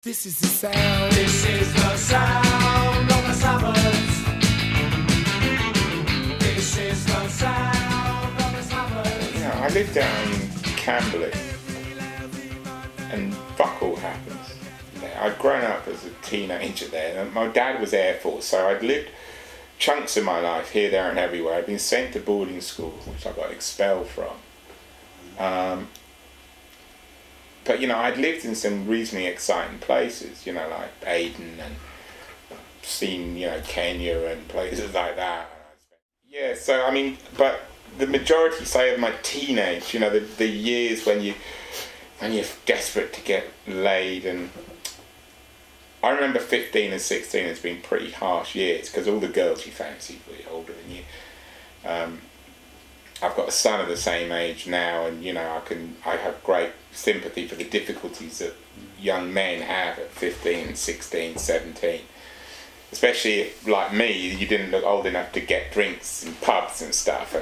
This is the sound. This is the sound of the suburbs. This is the sound of the suburbs. Yeah, I lived down in Camberley, and fuck all happens. I'd grown up as a teenager there, and my dad was Air Force, so I'd lived chunks of my life here, there, and everywhere. I'd been sent to boarding school, which I got expelled from. But, you know, I'd lived in some reasonably exciting places, you know, like Aden, and seen, you know, Kenya and places like that. Yeah, so, I mean, but the majority, say, of my teenage, you know, the years when you're desperate to get laid, and I remember 15 and 16 as being pretty harsh years, because all the girls you fancied were older than you. I've got a son of the same age now, and you know, I have great sympathy for the difficulties that young men have at 15, 16, 17. Especially if, like me, you didn't look old enough to get drinks and pubs and stuff,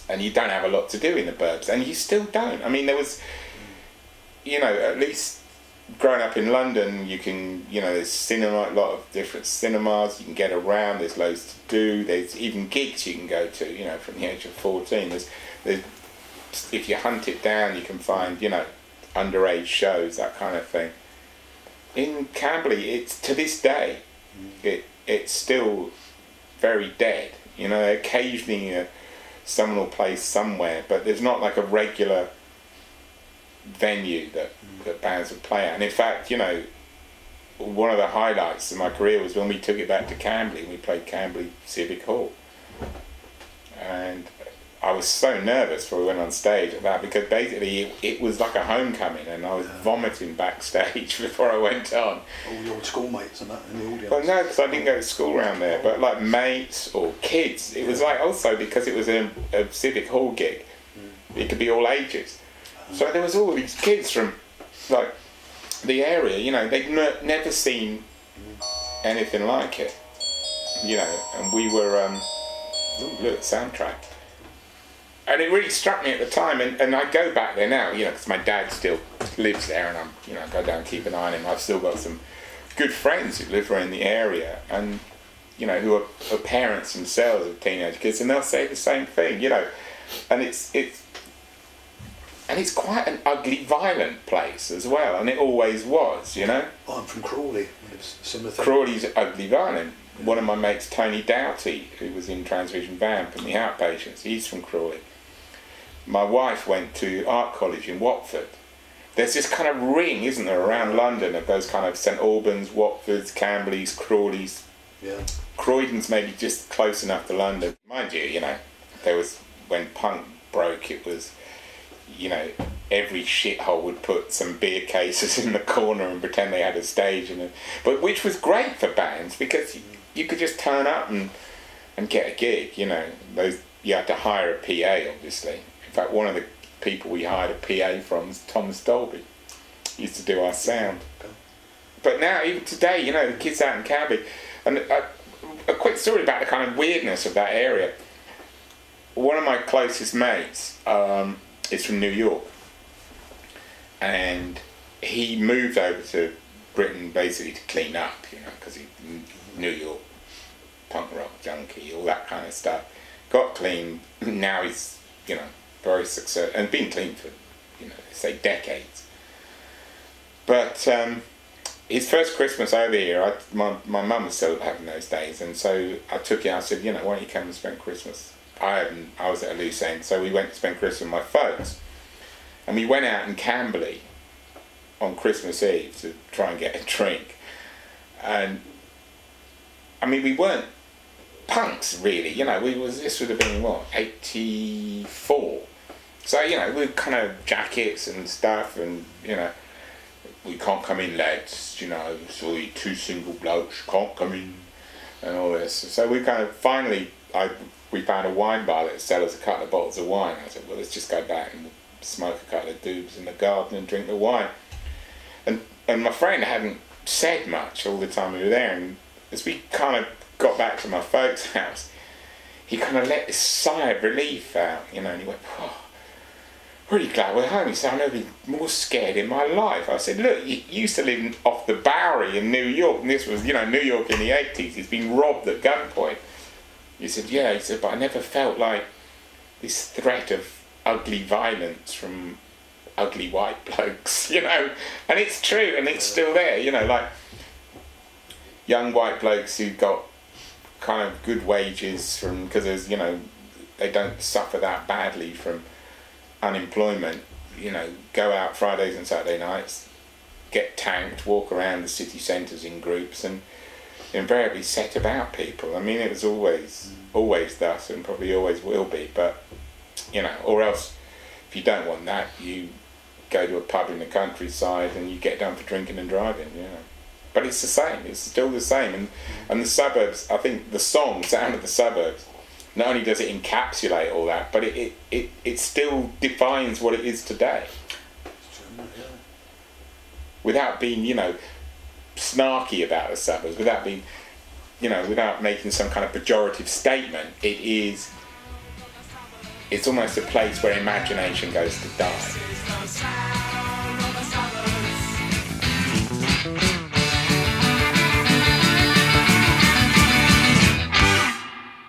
and you don't have a lot to do in the burbs, and you still don't. I mean, there was, you know, at least growing up in London, you can, you know, there's cinema, a lot of different cinemas, you can get around, there's loads to do, there's even gigs you can go to, you know, from the age of 14. There's if you hunt it down, you can find, you know, underage shows, that kind of thing. In Camberley, it's, to this day, it's still very dead. You know, occasionally someone will play somewhere, but there's not like a regular venue that bands would play at. And in fact, you know, one of the highlights of my career was when we took it back to Camberley, and we played Camberley Civic Hall. And I was so nervous before we went on stage at that, because basically it was like a homecoming, and I was vomiting backstage before I went on. All your schoolmates and that in the audience? Well, no, because I didn't go to school around there, but like mates or kids. It was like, also because it was a Civic Hall gig, it could be all ages. So there was all these kids from like the area, you know, they'd never seen anything like it, you know, and we were, look, soundtrack. And it really struck me at the time, and I go back there now, you know, because my dad still lives there, and I go down and keep an eye on him. I've still got some good friends who live around the area, and, you know, who are parents themselves of teenage kids, and they'll say the same thing, you know, and it's quite an ugly, violent place as well, and it always was, you know. Oh, I'm from Crawley. It's a similar thing. Crawley's ugly, violent. Yeah. One of my mates, Tony Doughty, who was in Transvision Vamp and the Outpatients, he's from Crawley. My wife went to art college in Watford. There's this kind of ring, isn't there, around London, of those kind of St Albans, Watfords, Camberleys, Crawleys. Yeah. Croydon's maybe just close enough to London. Mind you, you know, there was, when punk broke, it was, you know, every shithole would put some beer cases in the corner and pretend they had a stage, but which was great for bands, because you could just turn up and get a gig, you know. You had to hire a PA, obviously. In fact, one of the people we hired a PA from was Thomas Dolby. He used to do our sound. But now, even today, you know, the kids out in Camberley, and a quick story about the kind of weirdness of that area. One of my closest mates is from New York, and he moved over to Britain basically to clean up, you know, because he New York punk rock junkie, all that kind of stuff. Got clean. Now he's, you know, very successful and been clean for, you know, say decades. But his first Christmas over here, my mum was still having those days, and so I took him. I said, you know, why don't you come and spend Christmas? I was at a loose end, so we went to spend Christmas with my folks, and we went out in Camberley on Christmas Eve to try and get a drink. And I mean, we weren't punks really, you know. This would have been what, 84. So, you know, we were kind of jackets and stuff, and, you know, we can't come in, lads, you know, so we two single blokes can't come in, and all this. So we kind of finally, we found a wine bar that sell us a couple of bottles of wine. I said, well, let's just go back and smoke a couple of doobs in the garden and drink the wine. And my friend hadn't said much all the time we were there, and as we kind of got back to my folks' house, he kind of let this sigh of relief out, you know, and he went, really glad we're home. He said, I've never been more scared in my life. I said, look, you used to live off the Bowery in New York, and this was, you know, New York in the 80s. He's been robbed at gunpoint. He said, yeah. He said, but I never felt like this threat of ugly violence from ugly white blokes, you know. And it's true, and it's still there, you know, like young white blokes who got kind of good wages from, because there's, you know, they don't suffer that badly from unemployment, you know, go out Fridays and Saturday nights, get tanked, walk around the city centres in groups and invariably set about people. I mean, it was always thus and probably always will be, but, you know, or else if you don't want that, you go to a pub in the countryside and you get done for drinking and driving, you know. But it's the same, it's still the same. And the Suburbs, I think the song, Sound of the Suburbs, not only does it encapsulate all that, but it still defines what it is today. Without being, you know, snarky about the Suburbs, without being, you know, without making some kind of pejorative statement, it's almost a place where imagination goes to die.